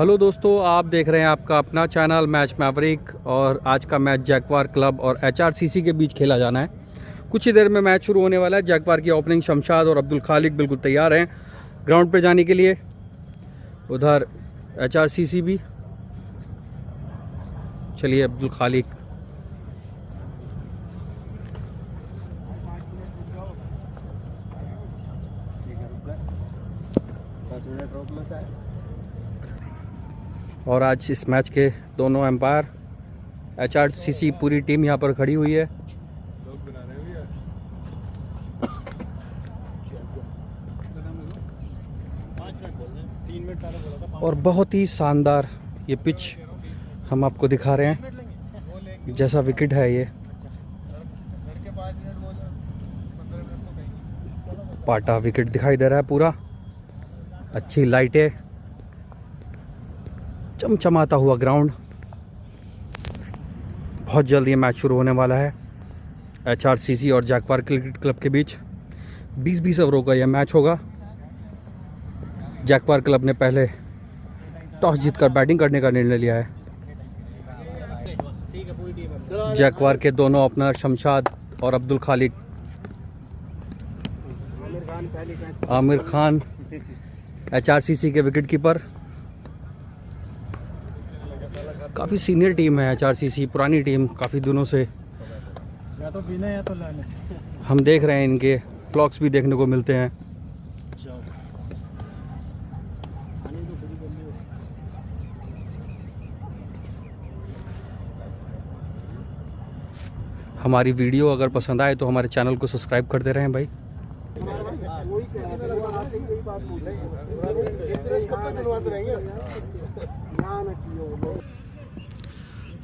Hello दोस्तों, आप देख रहे हैं आपका अपना चैनल मैच मैवरिक। और आज का मैच जैगवार क्लब और एचआरसीसी के बीच खेला जाना है। कुछ ही देर में मैच शुरू होने वाला है। जैगवार की ओपनिंग शमशाद और अब्दुल खालिक बिल्कुल तैयार हैं ग्राउंड पे जाने के लिए। उधर एचआरसीसी भी। चलिए अब्दुल खालिक। और आज इस मैच के दोनों एम्पायर, एचआरसीसी पूरी टीम यहाँ पर खड़ी हुई है। और बहुत ही शानदार ये पिच हम आपको दिखा रहे हैं। जैसा विकेट है ये पाटा विकेट दिखाई दे रहा है पूरा। अच्छी लाइटें, चमचमाता हुआ ग्राउंड। बहुत जल्द ये मैच शुरू होने वाला है एचआरसीसी और जैगवार क्रिकेट क्लब के बीच। 20-20 ओवरों का यह मैच होगा। जैगवार क्लब ने पहले टॉस जीतकर बैटिंग करने का निर्णय लिया है। जैगवार के दोनों ओपनर शमशाद और अब्दुल खालिक। आमिर खान एचआरसीसी के विकेट कीपर। काफ़ी सीनियर टीम है एचआरसीसी, पुरानी टीम, काफ़ी दिनों से या तो पीना या तो लाने। हम देख रहे हैं। इनके ब्लॉग्स भी देखने को मिलते हैं। हमारी वीडियो अगर पसंद आए तो हमारे चैनल को सब्सक्राइब करते रहें भाई।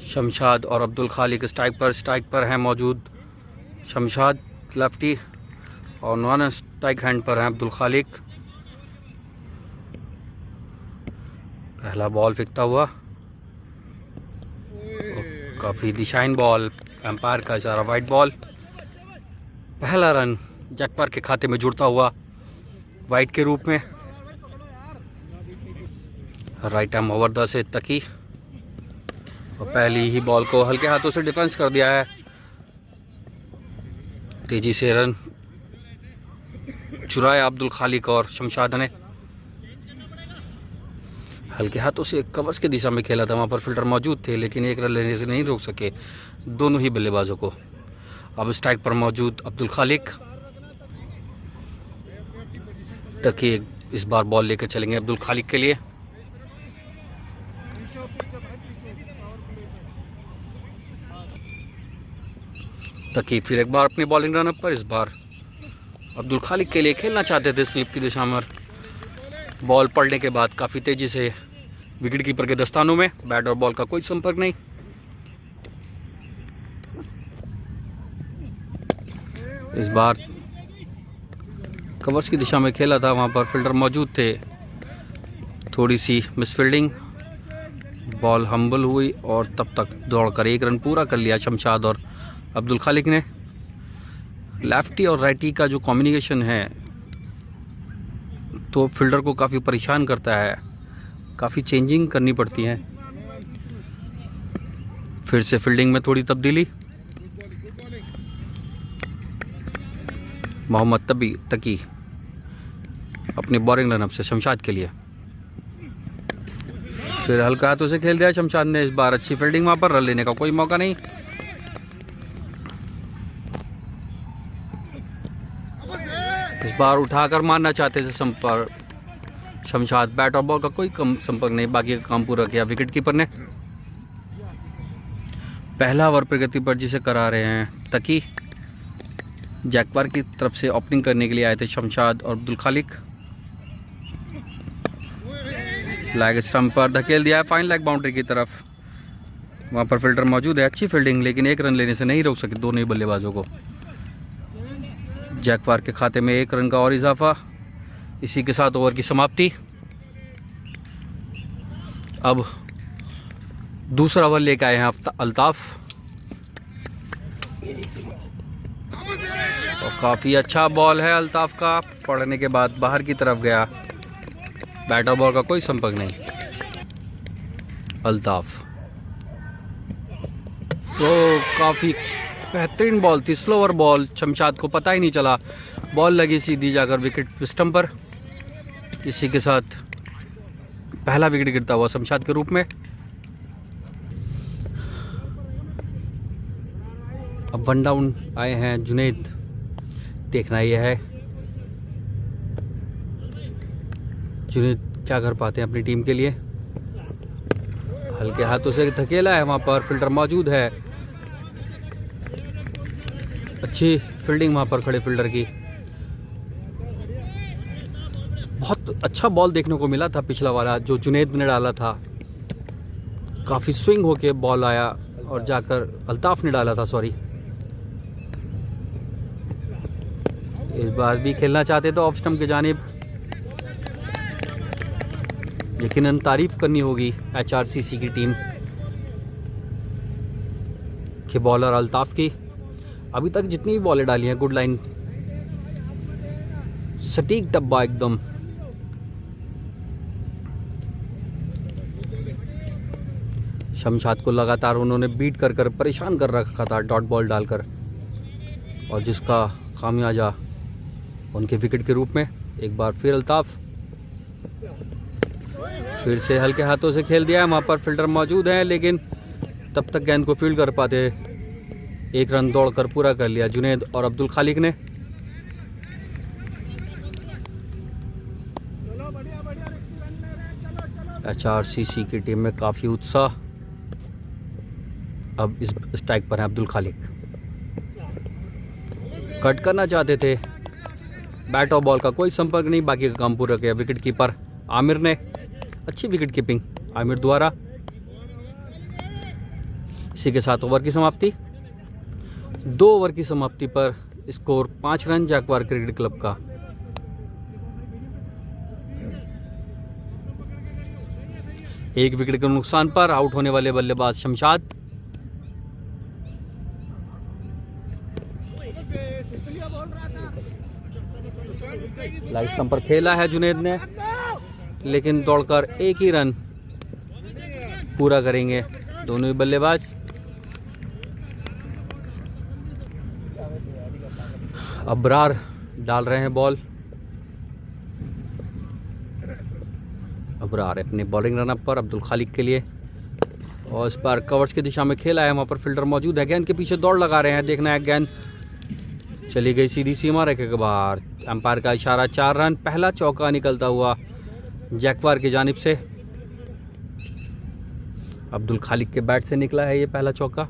शमशाद और अब्दुल खालिक स्ट्राइक पर हैं मौजूद। शमशाद लेफ्टी और नॉन स्ट्राइक हैंड पर हैं अब्दुल खालिक। पहला बॉल फेंकता हुआ, काफ़ी दिशाइन बॉल, एम्पायर का इशारा वाइड बॉल। पहला रन जैगवार के खाते में जुड़ता हुआ वाइड के रूप में। राइट आर्म ओवर द से तकी और पहली ही बॉल को हल्के हाथों से डिफेंस कर दिया है। तेजी से रन चुराया अब्दुल खालिक और शमशाद ने। हल्के हाथों से कवर्स की दिशा में खेला था, वहाँ पर फिल्टर मौजूद थे, लेकिन एक रन लेने से नहीं रोक सके दोनों ही बल्लेबाजों को। अब स्ट्राइक पर मौजूद अब्दुल खालिक। तकी इस बार बॉल लेकर चलेंगे अब्दुल खालिक के लिए। तकी फिर एक बार अपनी बॉलिंग रन अप पर। इस बार अब्दुल खालिक के लिए खेलना चाहते थे स्लिप की दिशा में। बॉल पड़ने के बाद काफ़ी तेज़ी से विकेट कीपर के दस्तानों में। बैट और बॉल का कोई संपर्क नहीं। इस बार कवर्स की दिशा में खेला था, वहाँ पर फील्डर मौजूद थे। थोड़ी सी मिसफील्डिंग, बॉल हम्बल हुई और तब तक दौड़कर एक रन पूरा कर लिया शमशाद और अब्दुल खालिक ने। लेफ्टी और राइटी का जो कम्युनिकेशन है तो फील्डर को काफ़ी परेशान करता है, काफ़ी चेंजिंग करनी पड़ती है। फिर से फील्डिंग में थोड़ी तब्दीली। मोहम्मद तकी अपने बॉलिंग रनअप से शमशाद के लिए। फिर हल्का हाथों से खेल दिया शमशाद ने। इस बार अच्छी फील्डिंग, वहाँ पर रन लेने का कोई मौका नहीं। इस बार उठाकर मारना चाहते थे संपर्क शमशाद। बैट और बॉल का कोई कम संपर्क नहीं, बाकी का काम पूरा किया विकेट कीपर ने। पहला ओवर प्रगति पर जिसे करा रहे हैं तकी। जैगवार की तरफ से ओपनिंग करने के लिए आए थे शमशाद और अब्दुल खालिक। लेग स्टंप पर धकेल दिया है फाइन लेग बाउंड्री की तरफ। वहाँ पर फील्डर मौजूद है। अच्छी फील्डिंग, लेकिन एक रन लेने से नहीं रोक सके दोनों ही बल्लेबाजों को। जैगवार के खाते में एक रन का और इजाफा। इसी के साथ ओवर की समाप्ति। अब दूसरा ओवर लेकर आए हैं अल्ताफ। और काफ़ी अच्छा बॉल है अल्ताफ का, पड़ने के बाद बाहर की तरफ गया। बैट और बॉल का कोई संपर्क नहीं। अल्ताफ। वो काफ़ी बेहतरीन बॉल थी, स्लोअर बॉल, शमशाद को पता ही नहीं चला, बॉल लगी सीधी जाकर विकेट स्टंप पर। इसी के साथ पहला विकेट गिरता हुआ शमशाद के रूप में। अब वन डाउन आए हैं जुनैद। देखना यह है जुनैद क्या कर पाते हैं अपनी टीम के लिए। हल्के हाथों से धकेला है, वहाँ पर फील्डर मौजूद है। अच्छी फील्डिंग वहाँ पर खड़े फील्डर की। बहुत अच्छा बॉल देखने को मिला था पिछला वाला जो जुनैद ने डाला था। काफ़ी स्विंग होके बॉल आया और जाकर अल्ताफ ने डाला था, सॉरी। इस बार भी खेलना चाहते तो ऑफ स्टंप की जानिब। यकीनन तारीफ करनी होगी HRCC की टीम के बॉलर अल्ताफ की। अभी तक जितनी भी बॉलें डाली हैं, गुड लाइन, सटीक डब्बा एकदम। शमशाद को लगातार उन्होंने बीट कर कर परेशान कर रखा था डॉट बॉल डालकर, और जिसका खामियाजा उनके विकेट के रूप में। एक बार फिर अल्ताफ फिर से हल्के हाथों से खेल दिया है। वहाँ पर फील्डर मौजूद हैं, लेकिन तब तक गेंद को फील्ड कर पाते। एक रन दौड़कर पूरा कर लिया जुनैद और अब्दुल खालिक ने। HRCC की टीम में काफ़ी उत्साह। अब इस स्ट्राइक पर है अब्दुल खालिक। कट करना चाहते थे, बैट और बॉल का कोई संपर्क नहीं, बाकी का काम पूरा किया विकेट कीपर आमिर ने। अच्छी विकेट कीपिंग आमिर द्वारा। इसी के साथ ओवर की समाप्ति। 2 ओवर की समाप्ति पर स्कोर 5 रन जैक्वार क्रिकेट क्लब का। एक विकेट के नुकसान पर आउट होने वाले बल्लेबाज शमशाद। लाइट स्टंप पर खेला है जुनैद ने, लेकिन दौड़कर एक ही रन पूरा करेंगे दोनों ही बल्लेबाज। अबरार डाल रहे हैं बॉल। अबरार अपने बॉलिंग रनअप पर अब्दुल खालिक के लिए, और इस बार कवर्स की दिशा में खेला है। वहाँ पर फील्डर मौजूद है, गेंद के पीछे दौड़ लगा रहे हैं। देखना है, गेंद चली गई सीधी सीमा रेखा के बाहर। अंपायर का इशारा, 4 रन। पहला चौका निकलता हुआ जैक्वार की जानिब से। अब्दुल खालिक के बैट से निकला है ये पहला चौका।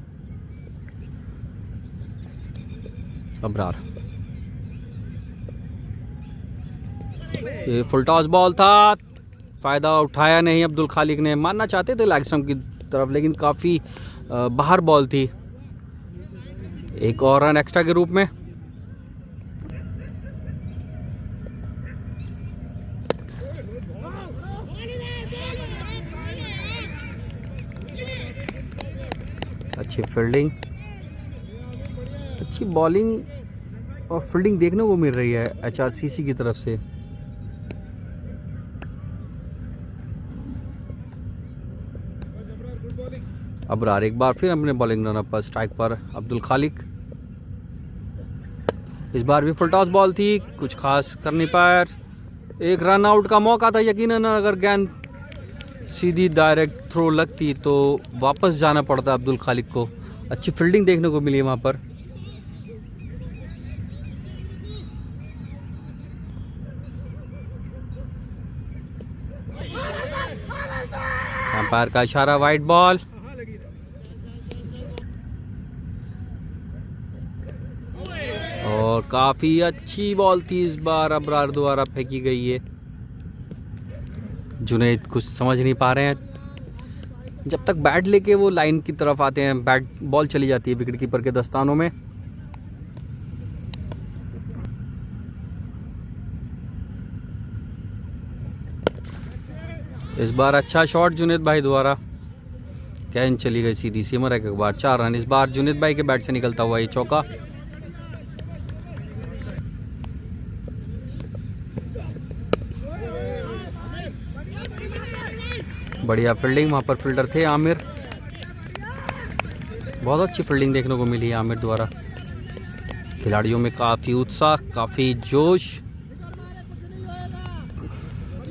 अबरार, ये फुल टॉस बॉल था, फ़ायदा उठाया नहीं अब्दुल खालिक ने। मारना चाहते थे लेग स्टंप की तरफ, लेकिन काफ़ी बाहर बॉल थी। एक और रन एक्स्ट्रा के रूप में। अच्छी फील्डिंग, अच्छी बॉलिंग और फील्डिंग देखने को मिल रही है HRCC की तरफ से। अबरार एक बार फिर अपने बॉलिंग रनअप पर, स्ट्राइक पर अब्दुल खालिक। इस बार भी फुल टॉस बॉल थी, कुछ खास कर नहीं पाया। एक रन आउट का मौका था यकीनन। अगर गेंद सीधी डायरेक्ट थ्रो लगती तो वापस जाना पड़ता अब्दुल खालिक को। अच्छी फील्डिंग देखने को मिली वहाँ पर। अंपायर का इशारा, वाइड बॉल। और काफ़ी अच्छी बॉल थी इस बार, अबरार द्वारा फेंकी गई है। जुनैद कुछ समझ नहीं पा रहे हैं। जब तक बैट लेके वो लाइन की तरफ आते हैं, बैट बॉल चली जाती है विकेट कीपर के दस्तानों में। इस बार अच्छा शॉट जुनैद भाई द्वारा, कैच चली गई सीधी सीमा रेखा के बाद। 4 रन इस बार जुनैद भाई के बैट से निकलता हुआ ये चौका। बढ़िया फील्डिंग, वहाँ पर फील्डर थे आमिर। बहुत अच्छी फील्डिंग देखने को मिली है आमिर द्वारा। खिलाड़ियों में काफ़ी उत्साह, काफ़ी जोश।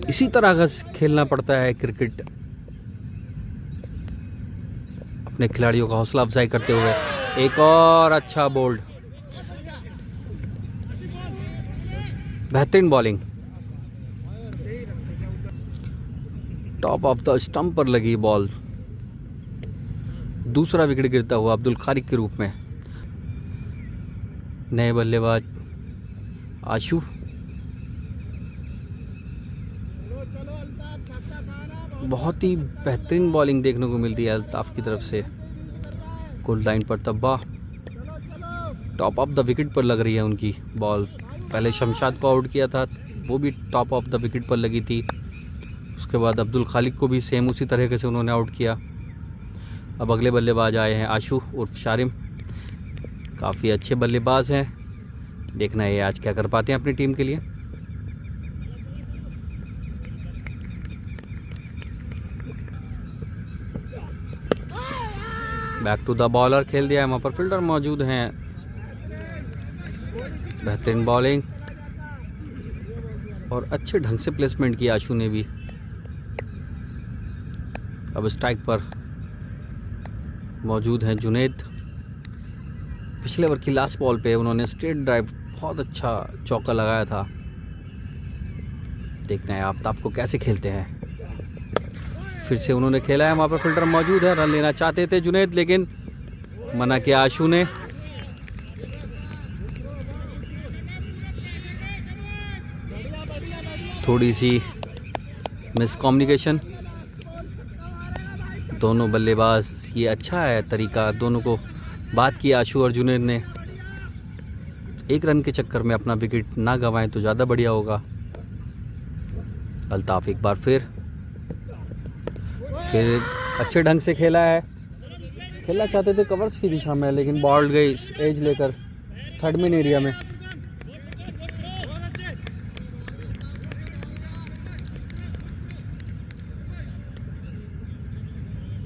इसी तरह का खेलना पड़ता है क्रिकेट, अपने खिलाड़ियों का हौसला अफजाई करते हुए। एक और अच्छा बोल्ड, बेहतरीन bowling, top of the stump पर लगी बॉल। दूसरा विकेट गिरता हुआ अब्दुल खालिक के रूप में। नए बल्लेबाज आशु, बहुत ही बेहतरीन बॉलिंग देखने को मिलती है अल्ताफ की तरफ से। कुल लाइन पर तब्बा, टॉप ऑफ द विकेट पर लग रही है उनकी बॉल। पहले शमशाद को आउट किया था, वो भी टॉप ऑफ द विकेट पर लगी थी। उसके बाद अब्दुल खालिक को भी सेम उसी तरीके से उन्होंने आउट किया। अब अगले बल्लेबाज आए हैं आशु उर्फ शारिम। काफ़ी अच्छे बल्लेबाज हैं, देखना है ये आज क्या कर पाते हैं अपनी टीम के लिए। बैक टू द बॉलर खेल दिया है, वहाँ पर फील्डर मौजूद हैं। बेहतरीन बॉलिंग और अच्छे ढंग से प्लेसमेंट किया आशु ने भी। अब स्ट्राइक पर मौजूद हैं जुनैद। पिछले ओवर की लास्ट बॉल पे उन्होंने स्ट्रेट ड्राइव बहुत अच्छा चौका लगाया था। देखना है आफ्ताब को कैसे खेलते हैं। फिर से उन्होंने खेला है, वहाँ पर फील्डर मौजूद है। रन लेना चाहते थे जुनैद, लेकिन मना किया आशु ने। थोड़ी सी मिसकम्युनिकेशन दोनों बल्लेबाज, ये अच्छा है तरीका, दोनों को बात की आशु और जुनैद ने। एक रन के चक्कर में अपना विकेट ना गंवाएं तो ज़्यादा बढ़िया होगा। अल्ताफ एक बार फिर अच्छे ढंग से खेला है। खेलना चाहते थे कवर्स की दिशा में, लेकिन बॉल गई एज लेकर थर्ड मैन एरिया में।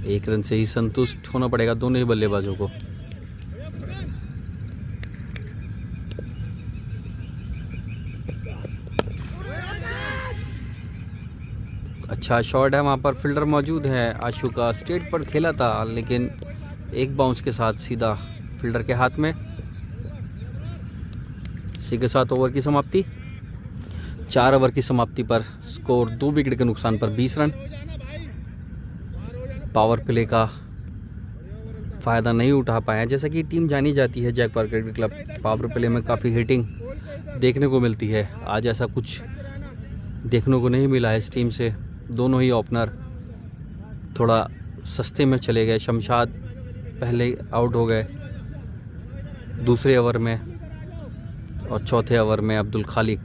एक रन से ही संतुष्ट होना पड़ेगा दोनों ही बल्लेबाजों को। अच्छा शॉट है, वहाँ पर फील्डर मौजूद है आशु का। स्ट्रेट पर खेला था, लेकिन एक बाउंस के साथ सीधा फील्डर के हाथ में। इसी के साथ ओवर की समाप्ति। 4 ओवर की समाप्ति पर स्कोर 2 विकेट के नुकसान पर 20 रन। पावर प्ले का फ़ायदा नहीं उठा पाया। जैसा कि टीम जानी जाती है Jaquar cricket club, power play में काफ़ी हिटिंग देखने को मिलती है। आज ऐसा कुछ देखने को नहीं मिला है इस टीम से। दोनों ही ओपनर थोड़ा सस्ते में चले गए। शमशाद पहले आउट हो गए दूसरे ओवर में, और चौथे ओवर में अब्दुल खालिक।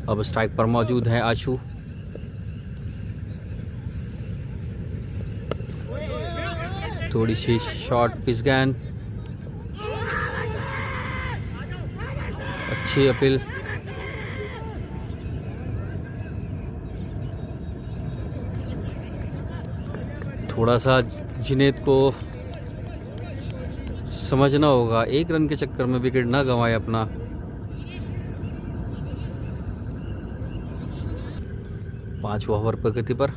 अब स्ट्राइक पर मौजूद है आशु। थोड़ी सी शॉर्ट पिच गेंद, अच्छी अपील। थोड़ा सा जुनैद को समझना होगा, एक रन के चक्कर में विकेट ना गंवाए अपना। पांचवा ओवर प्रगति पर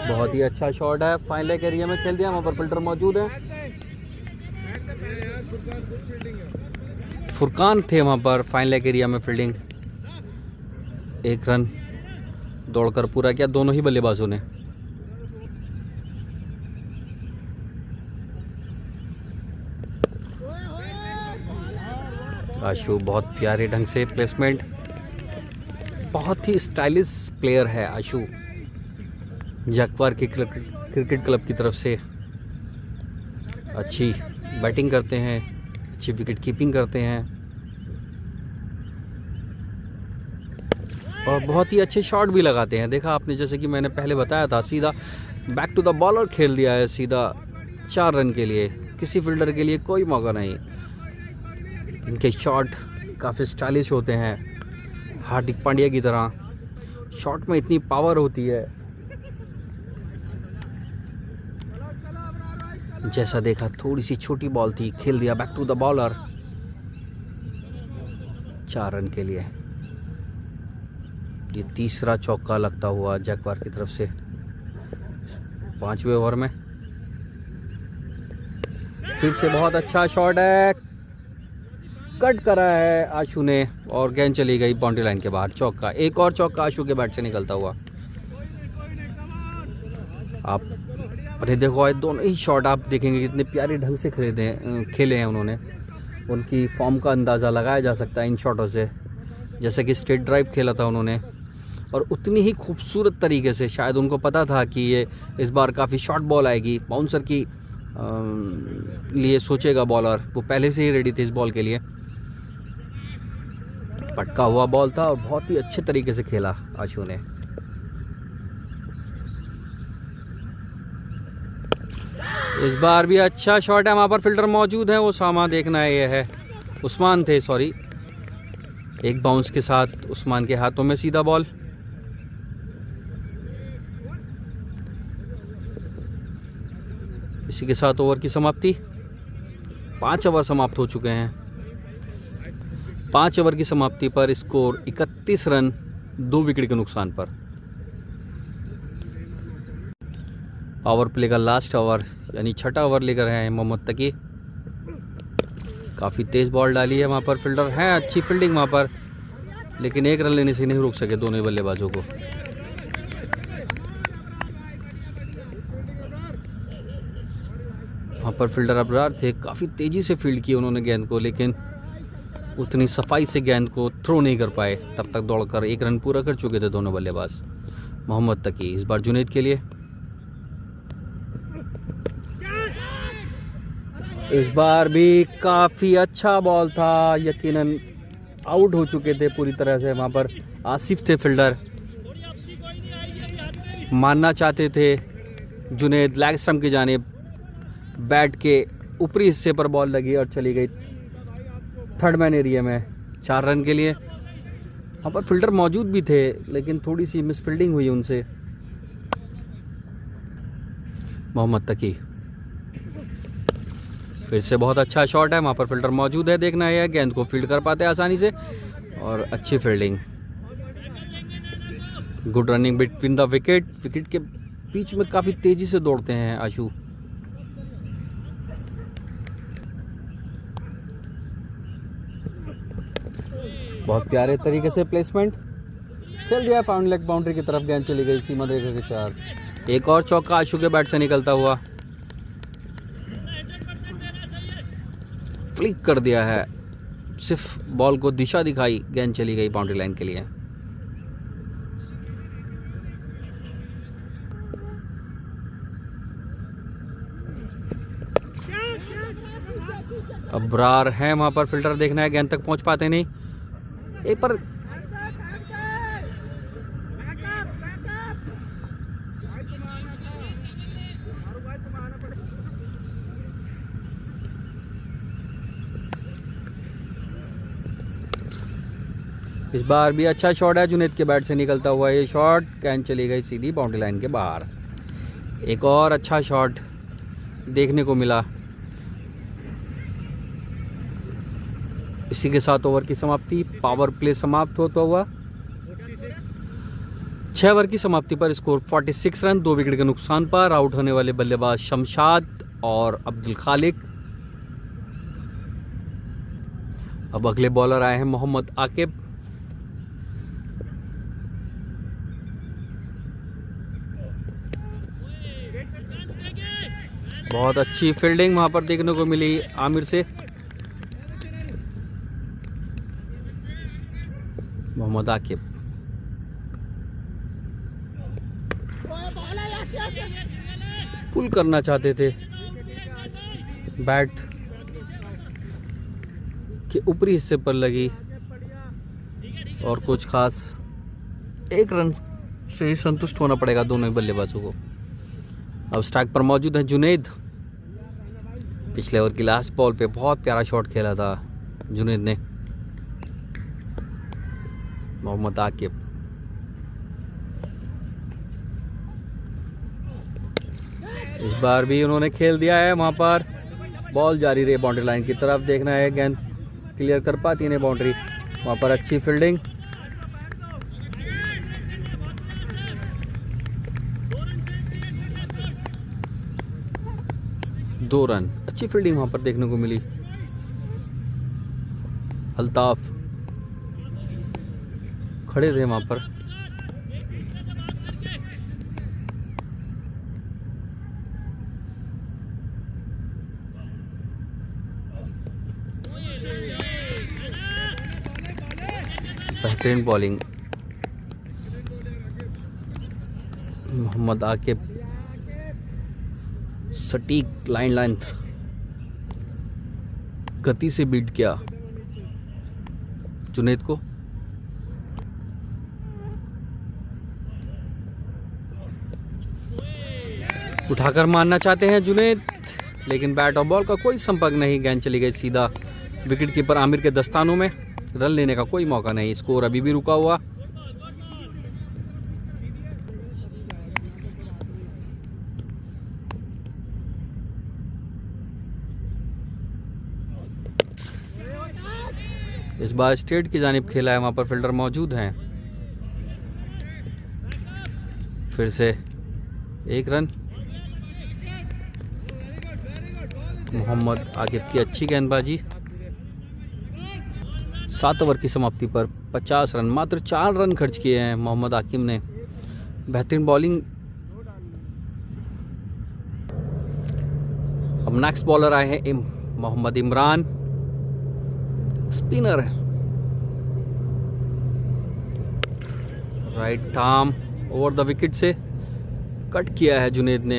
बहुत ही अच्छा शॉट है, फाइन लेग एरिया में खेल दिया। वहाँ पर फिल्टर मौजूद है, फुरकान थे वहाँ पर फाइन लेग एरिया में फील्डिंग। एक रन दौड़कर पूरा किया दोनों ही बल्लेबाजों ने। आशु बहुत प्यारे ढंग से प्लेसमेंट, बहुत ही स्टाइलिश प्लेयर है आशु जैकवार की क्रिकेट क्लब की तरफ से। अच्छी बैटिंग करते हैं, अच्छी विकेट कीपिंग करते हैं और बहुत ही अच्छे शॉट भी लगाते हैं। देखा आपने, जैसे कि मैंने पहले बताया था, सीधा बैक टू द बॉलर खेल दिया है सीधा 4 रन के लिए। किसी फील्डर के लिए कोई मौका नहीं। इनके शॉट काफ़ी स्टाइलिश होते हैं, हार्दिक पांड्या की तरह शॉट में इतनी पावर होती है। जैसा देखा थोड़ी सी छोटी बॉल थी, खेल दिया back to the bowler. 4 run के लिए। ये तीसरा चौका लगता हुआ जैक्वार की तरफ से 5वें ओवर में। फिर से बहुत अच्छा शॉट है, कट करा है आशु ने और गेंद चली गई बाउंड्री लाइन के बाहर। चौका, एक और चौका आशु के बैट से निकलता हुआ। आप अरे देखो, दोनों ही शॉट आप देखेंगे कितने प्यारे ढंग से खेले हैं उन्होंने। उनकी फॉर्म का अंदाज़ा लगाया जा सकता है इन शॉटों से। जैसे कि स्ट्रेट ड्राइव खेला था उन्होंने और उतनी ही खूबसूरत तरीके से। शायद उनको पता था कि ये इस बार काफ़ी शॉर्ट बॉल आएगी, बाउंसर की लिए सोचेगा बॉलर, वो पहले से ही रेडी थे इस बॉल के लिए। पटका हुआ बॉल था और बहुत ही अच्छे तरीके से खेला आशु ने। इस बार भी अच्छा शॉट है, वहाँ पर फील्डर मौजूद है, वो सामा देखना है। ये है उस्मान थे, सॉरी, एक बाउंस के साथ उस्मान के हाथों में सीधा बॉल। इसी के साथ ओवर की समाप्ति। 5 ओवर समाप्त हो चुके हैं। 5 ओवर की समाप्ति पर स्कोर 31 रन 2 विकेट के नुकसान पर। पावर प्ले का लास्ट ओवर यानी 6ठा ओवर लेकर हैं मोहम्मद तकी। काफ़ी तेज़ बॉल डाली है, वहाँ पर फील्डर हैं, अच्छी फील्डिंग वहाँ पर, लेकिन 1 रन लेने से नहीं रुक सके दोनों ही बल्लेबाजों को। वहाँ पर फील्डर अबरार थे, काफ़ी तेज़ी से फील्ड की उन्होंने गेंद को, लेकिन उतनी सफाई से गेंद को थ्रो नहीं कर पाए। तब तक दौड़कर 1 रन पूरा कर चुके थे दोनों बल्लेबाज। मोहम्मद तकी इस बार जुनैद के लिए। इस बार भी काफ़ी अच्छा बॉल था, यकीनन आउट हो चुके थे पूरी तरह से। वहाँ पर आसिफ थे फील्डर, मानना चाहते थे जुनैद लेग स्टंप की जानिब। बैट के ऊपरी हिस्से पर बॉल लगी और चली गई थर्ड मैन एरिया में 4 रन के लिए। वहाँ पर फील्डर मौजूद भी थे, लेकिन थोड़ी सी मिस फील्डिंग हुई उनसे। मोहम्मद तकी फिर से बहुत अच्छा शॉट है, वहाँ पर फील्डर मौजूद है, देखना है गेंद को फील्ड कर पाते हैं आसानी से और अच्छी fielding. Good running between the wicket. Wicket के बीच में काफ़ी तेज़ी से दौड़ते हैं आशु। बहुत प्यारे तरीके से प्लेसमेंट खेल दिया, फाउंड लेग बाउंड्री की तरफ गेंद चली गई सीमा रेखा के 4। एक और चौका आशु के बैट से निकलता हुआ। फ्लिक कर दिया है, सिर्फ बॉल को दिशा दिखाई, गेंद चली गई बाउंड्री लाइन के लिए। अबरार हैं वहां पर, फील्डर देखना है, गेंद तक पहुंच पाते नहीं। एक पर इस बार भी अच्छा शॉट है, जुनैद के बैट से निकलता हुआ ये शॉट, गेंद चली गई सीधी बाउंड्री लाइन के बाहर। एक और अच्छा शॉट देखने को मिला। इसी के साथ ओवर की समाप्ति, पावर प्ले समाप्त होता हुआ। 6 ओवर की समाप्ति पर स्कोर 46 रन 2 विकेट के नुकसान पर। आउट होने वाले बल्लेबाज शमशाद और अब्दुल खालिक। अब अगले बॉलर आए हैं मोहम्मद आकिब। बहुत अच्छी फील्डिंग वहां पर देखने को मिली आमिर से। मोहम्मद आकिब पुल करना चाहते थे, बैट के ऊपरी हिस्से पर लगी और कुछ खास 1 रन से ही संतुष्ट होना पड़ेगा दोनों ही बल्लेबाजों को। अब स्ट्राइक पर मौजूद है जुनैद। पिछले ओवर की लास्ट बॉल पे बहुत प्यारा शॉट खेला था जुनैद ने। मोहम्मद आकिब। इस बार भी उन्होंने खेल दिया है, वहाँ पर बॉल जारी रही बाउंड्री लाइन की तरफ। देखना है गेंद क्लियर कर पाती है बाउंड्री, वहाँ पर अच्छी फील्डिंग। दो रन, अच्छी फील्डिंग वहाँ पर देखने को मिली। अल्ताफ खड़े रहे वहाँ पर। बेहतरीन बॉलिंग मोहम्मद आकिब, सटीक लाइन लेंथ, गति से बीट किया जुनैद को। उठाकर मारना चाहते हैं जुनैद, लेकिन बैट और बॉल का कोई संपर्क नहीं। गेंद चली गई सीधा विकेट कीपर आमिर के दस्तानों में। रन लेने का कोई मौका नहीं, स्कोर अभी भी रुका हुआ। इस बार स्ट्रेट की जानिब खेला है, वहां पर फील्डर मौजूद हैं। फिर से एक रन। मोहम्मद आकिब की अच्छी गेंदबाजी। 7 ओवर की समाप्ति पर 50 रन, मात्र 4 रन खर्च किए हैं मोहम्मद आकिब ने। बेहतरीन बॉलिंग। अब नेक्स्ट बॉलर आए हैं Mohammad Imran, spinner. Right arm over the wicket से कट किया है जुनैद ने।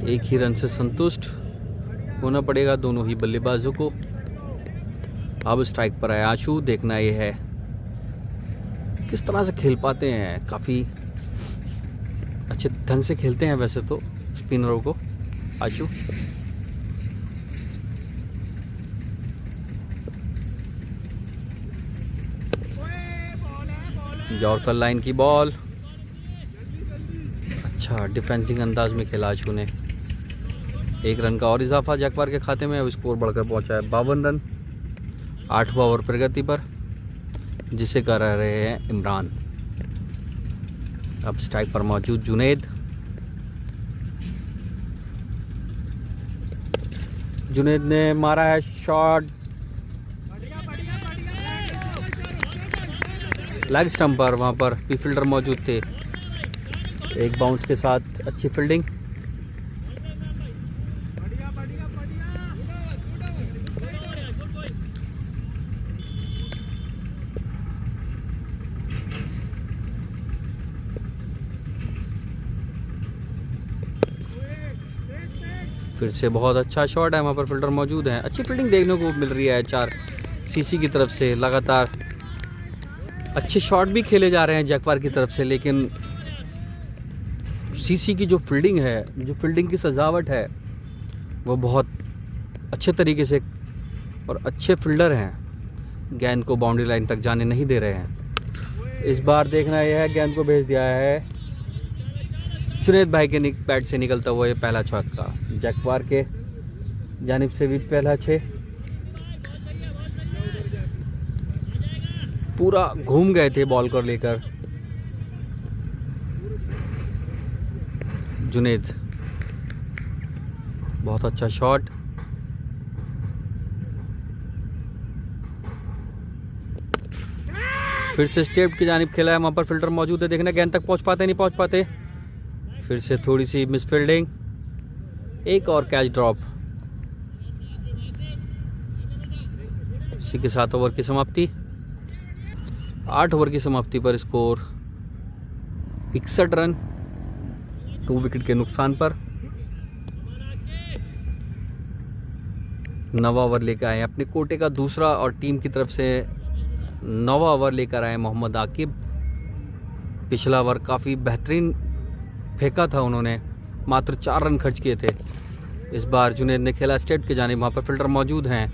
एक ही रन से संतुष्ट होना पड़ेगा दोनों ही बल्लेबाजों को। अब स्ट्राइक पर आया आशु। देखना यह है किस तरह से खेल पाते हैं। काफ़ी अच्छे ढंग से खेलते हैं वैसे तो स्पिनरों को आशु। यॉर्कर लाइन की बॉल, अच्छा डिफेंसिंग अंदाज में खेला आशु ने। 1 रन का और इजाफा जैक्वार के खाते में। अब स्कोर बढ़कर पहुंचा है 52 रन 8वां ओवर प्रगति पर, जिसे कर रहे हैं इमरान। अब स्ट्राइक पर मौजूद जुनैद। जुनैद ने मारा है शॉट लेग स्टंप पर, वहां पर भी फील्डर मौजूद थे। एक बाउंस के साथ अच्छी फील्डिंग। फिर से बहुत अच्छा शॉट है, वहाँ पर फील्डर मौजूद हैं। अच्छी फील्डिंग देखने को मिल रही है HRCC की तरफ से। लगातार अच्छे शॉट भी खेले जा रहे हैं जैक्वार की तरफ से, लेकिन CC की जो फील्डिंग है, जो फील्डिंग की सजावट है, वो बहुत अच्छे तरीके से और अच्छे फील्डर हैं। गेंद को बाउंड्री लाइन तक जाने नहीं दे रहे हैं। इस बार देखना यह है, गेंद को भेज दिया है जुनैद भाई के बैट से निकलता हुआ ये पहला छक्का। जैक्वार के जानिब से भी पहला 6। पूरा घूम गए थे बॉल को लेकर जुनैद। बहुत अच्छा शॉट। फिर से स्टेप की जानिब खेला है, वहां पर फील्डर मौजूद है। देखना गेंद तक पहुंच पाते नहीं पहुंच पाते। फिर से थोड़ी सी मिस फील्डिंग। एक और कैच ड्रॉप। इसी के साथ ओवर की समाप्ति। 8 ओवर की समाप्ति पर स्कोर 61 रन 2 विकेट के नुकसान पर। 9वां ओवर लेकर आए अपने कोटे का दूसरा, और टीम की तरफ से 9वां ओवर लेकर आए मोहम्मद आकिब। पिछला ओवर काफ़ी बेहतरीन फेंका था उन्होंने, मात्र 4 रन खर्च किए थे। इस बार जुनैद ने खेला स्टेट के जानिब, वहाँ पर फील्डर मौजूद हैं।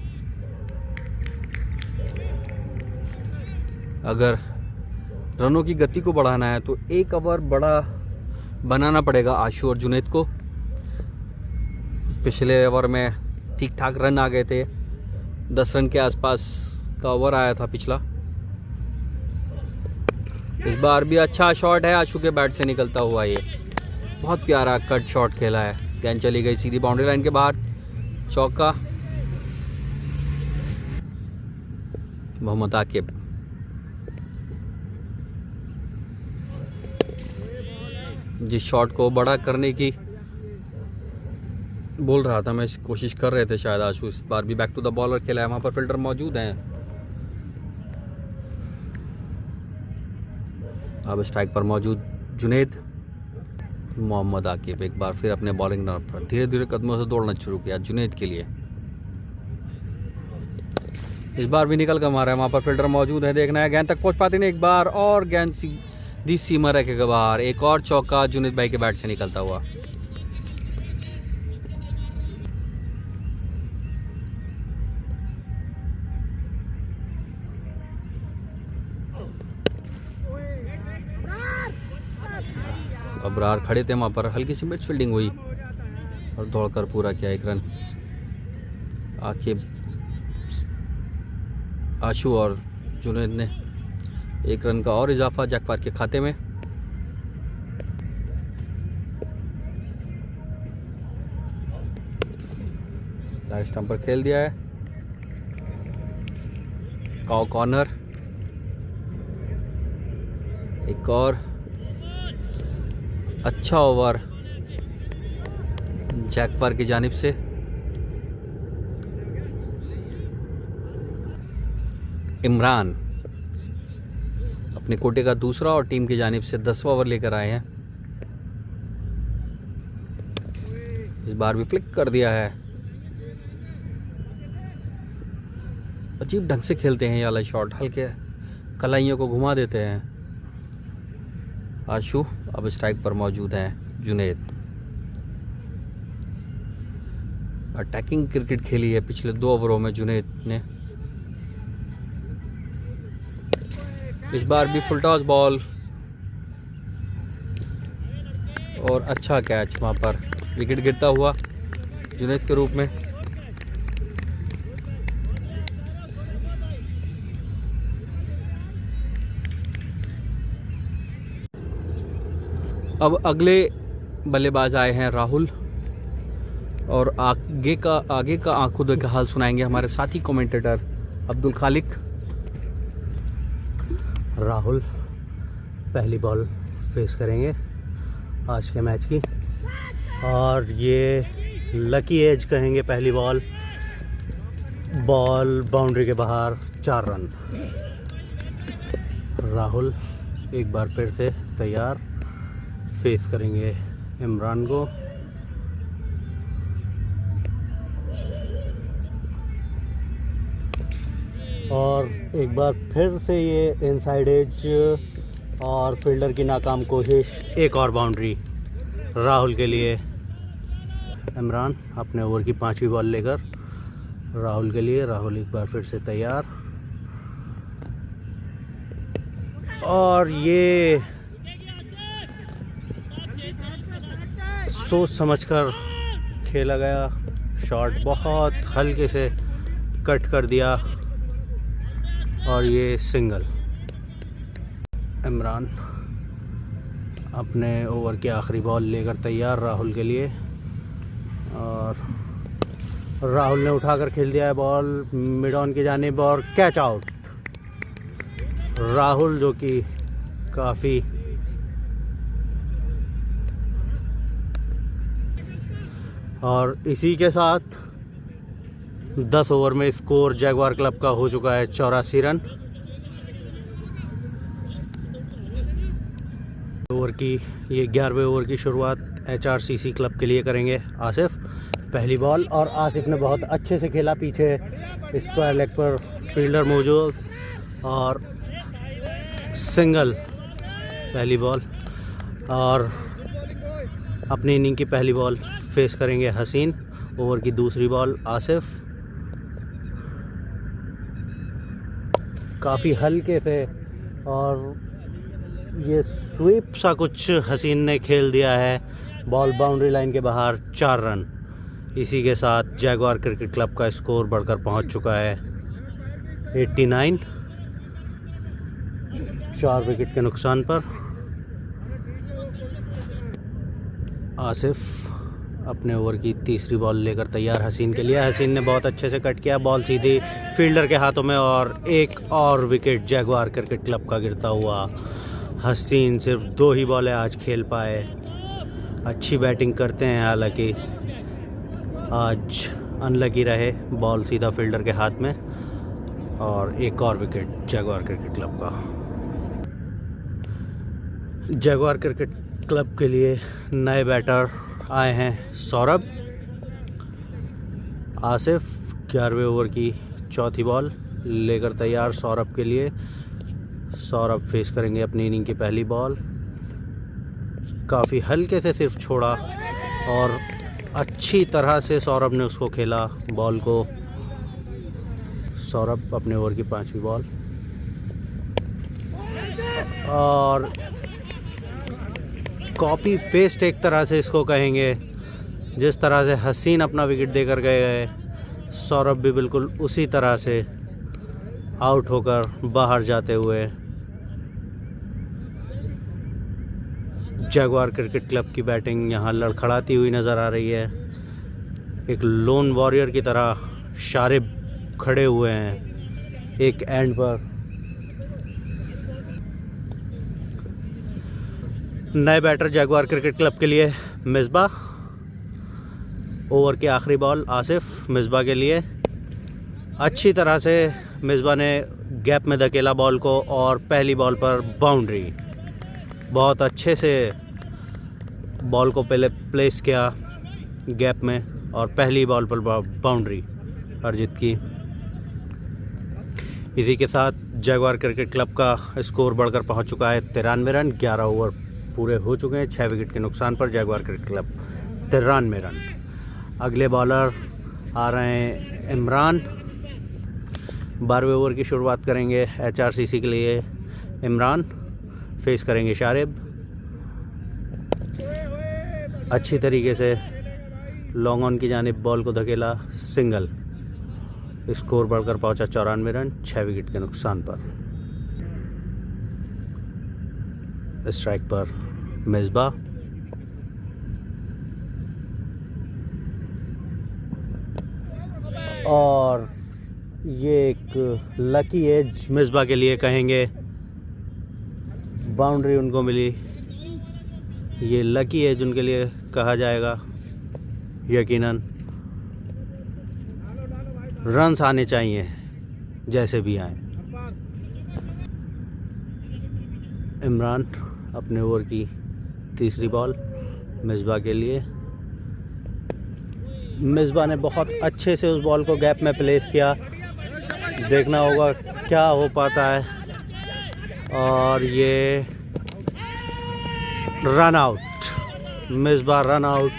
अगर रनों की गति को बढ़ाना है तो एक ओवर बड़ा बनाना पड़ेगा आशु और जुनैद को। पिछले ओवर में ठीक ठाक रन आ गए थे, 10 रन के आसपास का ओवर आया था पिछला। इस बार भी अच्छा शॉट है आशु के बैट से निकलता हुआ, ये बहुत प्यारा कट शॉट खेला है। गेंद चली गई सीधी बाउंड्री लाइन के बाहर, चौका। मोहम्मद आकिब जिस शॉट को बड़ा करने की बोल रहा था मैं, इस कोशिश कर रहे थे शायद आशु, इस बार भी बैक टू द बॉलर खेला है। वहाँ पर फील्डर मौजूद हैं। अब स्ट्राइक पर मौजूद जुनैद। मोहम्मद आकिब एक बार फिर अपने बॉलिंग नर्व पर धीरे धीरे कदमों से दौड़ना शुरू किया जुनैद के लिए। इस बार भी निकल कर मारा है, वहाँ पर फील्डर मौजूद है। देखना है गेंद तक पहुँच पाते नहीं, एक बार और गेंद सीधी सीमा रेखे के बाहर। एक और चौका जुनैद भाई के बैट से निकलता हुआ। अबरार खड़े थे वहाँ पर, हल्की सी मिड फील्डिंग हुई और दौड़कर पूरा किया 1 रन। आकिब, आशु और जुनैद ने 1 रन का और इजाफा जैक्वार के खाते में। राइट स्टंप पर खेल दिया है, काउ कॉर्नर। एक और अच्छा ओवर जैक्वार की जानिब से। इमरान अपने कोटे का दूसरा और टीम की जानिब से 10वां ओवर लेकर आए हैं। इस बार भी फ्लिक कर दिया है। अजीब ढंग से खेलते हैं ये वाला शॉट, हल्के कलाइयों को घुमा देते हैं। आशु अब स्ट्राइक पर मौजूद हैं जुनैद। अटैकिंग क्रिकेट खेली है पिछले 2 ओवरों में जुनैद ने। इस बार भी फुल टॉस बॉल और अच्छा कैच, वहाँ पर विकेट गिरता हुआ जुनैद के रूप में। अब अगले बल्लेबाज आए हैं राहुल, और आगे का आंखों देखा हाल सुनाएंगे हमारे साथी कमेंटेटर अब्दुल खालिक। राहुल पहली बॉल फेस करेंगे आज के मैच की, और ये लकी एज कहेंगे। पहली बॉल बाउंड्री के बाहर, 4 रन। राहुल एक बार फिर से तैयार, फेस करेंगे इमरान को। और एक बार फिर से ये इनसाइड एज और फील्डर की नाकाम कोशिश। एक और बाउंड्री राहुल के लिए। इमरान अपने ओवर की 5वीं बॉल लेकर राहुल के लिए। राहुल एक बार फिर से तैयार, और ये सोच समझकर खेला गया शॉट, बहुत हल्के से कट कर दिया, और ये सिंगल। इमरान अपने ओवर की आखिरी बॉल लेकर तैयार राहुल के लिए, और राहुल ने उठाकर खेल दिया है बॉल मिड ऑन की जानिब और कैच आउट। राहुल जो कि काफ़ी और इसी के साथ 10 ओवर में स्कोर जैगवार क्लब का हो चुका है 84 रन। ओवर की ये 11वें ओवर की शुरुआत HRCC क्लब के लिए करेंगे आसिफ। पहली बॉल, और आसिफ ने बहुत अच्छे से खेला, पीछे स्क्वायर लेग पर फील्डर मौजूद, और सिंगल पहली बॉल। और अपनी इनिंग की पहली बॉल फेस करेंगे हसीन। ओवर की दूसरी बॉल आसिफ, काफ़ी हल्के से और ये स्वीप सा कुछ हसीन ने खेल दिया है, बॉल बाउंड्री लाइन के बाहर, 4 रन। इसी के साथ जैगवार क्रिकेट क्लब का स्कोर बढ़कर पहुंच चुका है 89, 4 विकेट के नुकसान पर। आसिफ अपने ओवर की तीसरी बॉल लेकर तैयार हसीन के लिए। हसीन ने बहुत अच्छे से कट किया, बॉल सीधी फील्डर के हाथों में और एक और विकेट जैगवार क्रिकेट क्लब का गिरता हुआ। हसीन सिर्फ 2 ही बॉलें आज खेल पाए। अच्छी बैटिंग करते हैं, हालांकि आज अनलकी रहे, बॉल सीधा फील्डर के हाथ में और एक और विकेट जैगवार क्रिकेट क्लब का। जैगवार क्रिकेट क्लब के लिए नए बैटर आए हैं सौरभ। आसिफ 11वें ओवर की चौथी बॉल लेकर तैयार सौरभ के लिए। सौरभ फेस करेंगे अपनी इनिंग की पहली बॉल। काफ़ी हल्के से सिर्फ छोड़ा और अच्छी तरह से सौरभ ने उसको खेला बॉल को। सौरभ अपने ओवर की 5वीं बॉल और कॉपी पेस्ट एक तरह से इसको कहेंगे। जिस तरह से हसीन अपना विकेट देकर गए, सौरभ भी बिल्कुल उसी तरह से आउट होकर बाहर जाते हुए। जैगवार क्रिकेट क्लब की बैटिंग यहाँ लड़खड़ाती हुई नज़र आ रही है। एक लोन वॉरियर की तरह शारिब खड़े हुए हैं एक एंड पर। नए बैटर जैगवार क्रिकेट क्लब के लिए मिसबाह। ओवर की आखिरी बॉल आसिफ मिसबाह के लिए। अच्छी तरह से मिसबाह ने गैप में धकेला बॉल को और पहली बॉल पर बाउंड्री। बहुत अच्छे से बॉल को पहले प्लेस किया गैप में और पहली बॉल पर बाउंड्री अर्जित की। इसी के साथ जैगवार क्रिकेट क्लब का स्कोर बढ़कर पहुंच चुका है 93 रन। 11 ओवर पूरे हो चुके हैं। 6 विकेट के नुकसान पर जैगवार क्रिकेट क्लब 93 रन। अगले बॉलर आ रहे हैं इमरान। 12वें ओवर की शुरुआत करेंगे HRCC के लिए इमरान। फेस करेंगे शारिब। अच्छी तरीके से लॉन्ग ऑन की जानिब बॉल को धकेला, सिंगल। स्कोर बढ़कर पहुंचा 94 रन 6 विकेट के नुकसान पर। स्ट्राइक पर मिसबाह। और ये एक लकी एज मिसबाह के लिए कहेंगे। बाउंड्री उनको मिली, ये लकी एज उनके लिए कहा जाएगा। यकीनन रन्स आने चाहिए जैसे भी आए। इमरान अपने ओवर की तीसरी बॉल मिसबाह के लिए। मिसबाह ने बहुत अच्छे से उस बॉल को गैप में प्लेस किया। देखना होगा क्या हो पाता है। और ये run out, Misbah run out.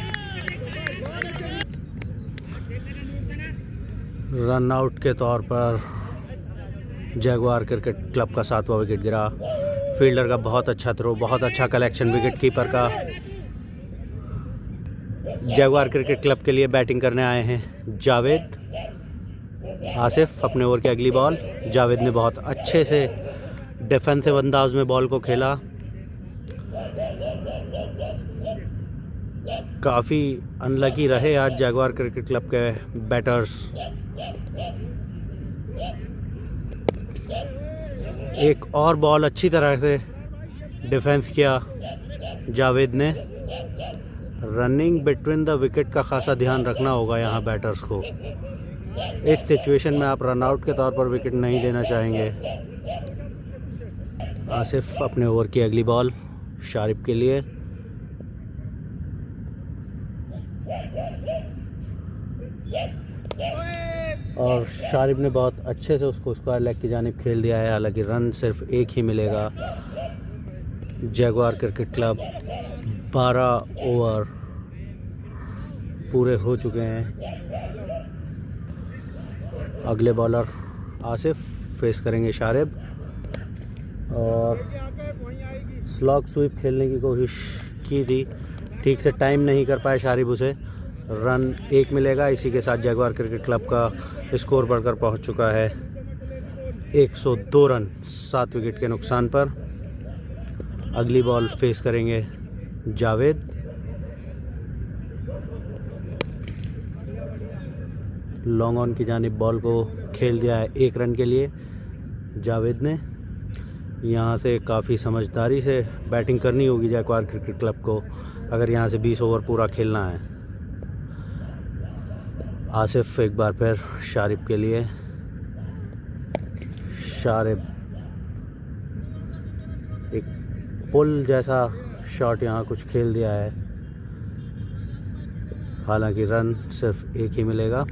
Run out के तौर पर जैगवार क्रिकेट क्लब का 7वां विकेट गिरा। फील्डर का बहुत अच्छा थ्रो, बहुत अच्छा कलेक्शन विकेट कीपर का। जैगवार क्रिकेट क्लब के लिए बैटिंग करने आए हैं जावेद। आसिफ अपने ओवर की अगली बॉल। जावेद ने बहुत अच्छे से डिफेंसिव अंदाज में बॉल को खेला। काफ़ी अनलकी रहे आज जैगवार क्रिकेट क्लब के बैटर्स। एक और बॉल अच्छी तरह से डिफेंस किया जावेद ने। रनिंग बिटवीन द विकेट का खासा ध्यान रखना होगा यहाँ बैटर्स को। इस सिचुएशन में आप रन आउट के तौर पर विकेट नहीं देना चाहेंगे। आसिफ अपने ओवर की अगली बॉल शारिब के लिए। और शारिब ने बहुत अच्छे से उसको स्क्वायर लेग की जानिब खेल दिया है। हालांकि रन सिर्फ एक ही मिलेगा। जैगवार क्रिकेट क्लब 12 ओवर पूरे हो चुके हैं। अगले बॉलर आसिफ फेस करेंगे शारिब। और स्लॉग स्वीप खेलने की कोशिश की थी, ठीक से टाइम नहीं कर पाए शारिब उसे। रन 1 मिलेगा। इसी के साथ जगवार क्रिकेट क्लब का स्कोर बढ़कर पहुंच चुका है 102 रन 7 विकेट के नुकसान पर। अगली बॉल फेस करेंगे जावेद। लॉन्ग ऑन की जानिब बॉल को खेल दिया है 1 रन के लिए जावेद ने। यहाँ से काफ़ी समझदारी से बैटिंग करनी होगी जयक्वार क्रिकेट क्लब को अगर यहाँ से 20 ओवर पूरा खेलना है। आसिफ एक बार फिर शारिब के लिए। शारिब एक पुल जैसा शॉट यहाँ कुछ खेल दिया है, हालांकि रन सिर्फ 1 ही मिलेगा।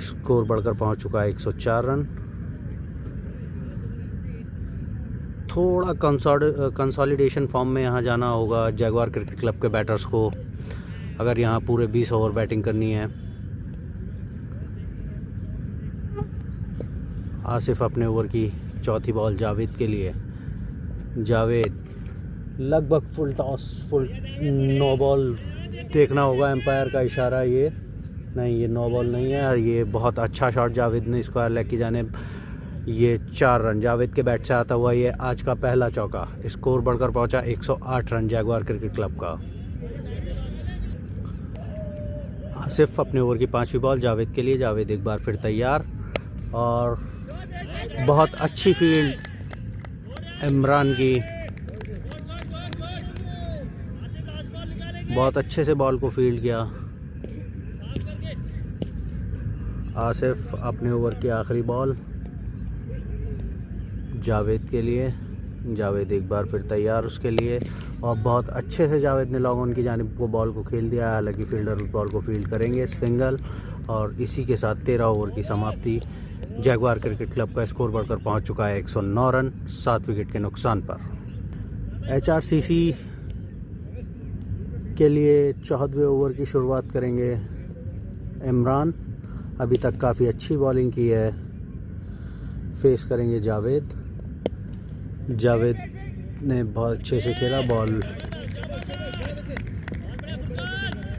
स्कोर बढ़कर पहुंच चुका है 104 रन। थोड़ा कंसोलिडेशन फॉर्म में यहाँ जाना होगा जगवार क्रिकेट क्लब के बैटर्स को अगर यहाँ पूरे 20 ओवर बैटिंग करनी है। आसिफ अपने ओवर की चौथी बॉल जावेद के लिए। जावेद लगभग full toss, full no ball देखना होगा एम्पायर का इशारा। ये नहीं, ये नो बॉल नहीं है। ये बहुत अच्छा शॉट जावेद ने स्क्वायर लेग की जानिब। ये 4 रन जावेद के बैट से आता हुआ ये आज का पहला चौका। स्कोर बढ़कर पहुंचा 108 रन जगवार क्रिकेट क्लब का। आसिफ अपने ओवर की 5वीं बॉल जावेद के लिए। जावेद एक बार फिर तैयार और बहुत अच्छी फील्ड इमरान की, बहुत अच्छे से बॉल को फील्ड किया। आसिफ अपने ओवर की आखिरी बॉल जावेद के लिए। जावेद एक बार फिर तैयार उसके लिए और बहुत अच्छे से जावेद ने लॉन्ग ऑन की जानिब को बॉल को खेल दिया है। हालांकि फील्डर बॉल को फील्ड करेंगे सिंगल और इसी के साथ 13 ओवर की समाप्ति। जगवार क्रिकेट क्लब का स्कोर बढ़कर पहुंच चुका है 109 रन 7 विकेट के नुकसान पर। एचआरसीसी के लिए 14वें ओवर की शुरुआत करेंगे इमरान। अभी तक काफ़ी अच्छी बॉलिंग की है। फेस करेंगे जावेद। जावेद ने बहुत अच्छे से खेला। बॉल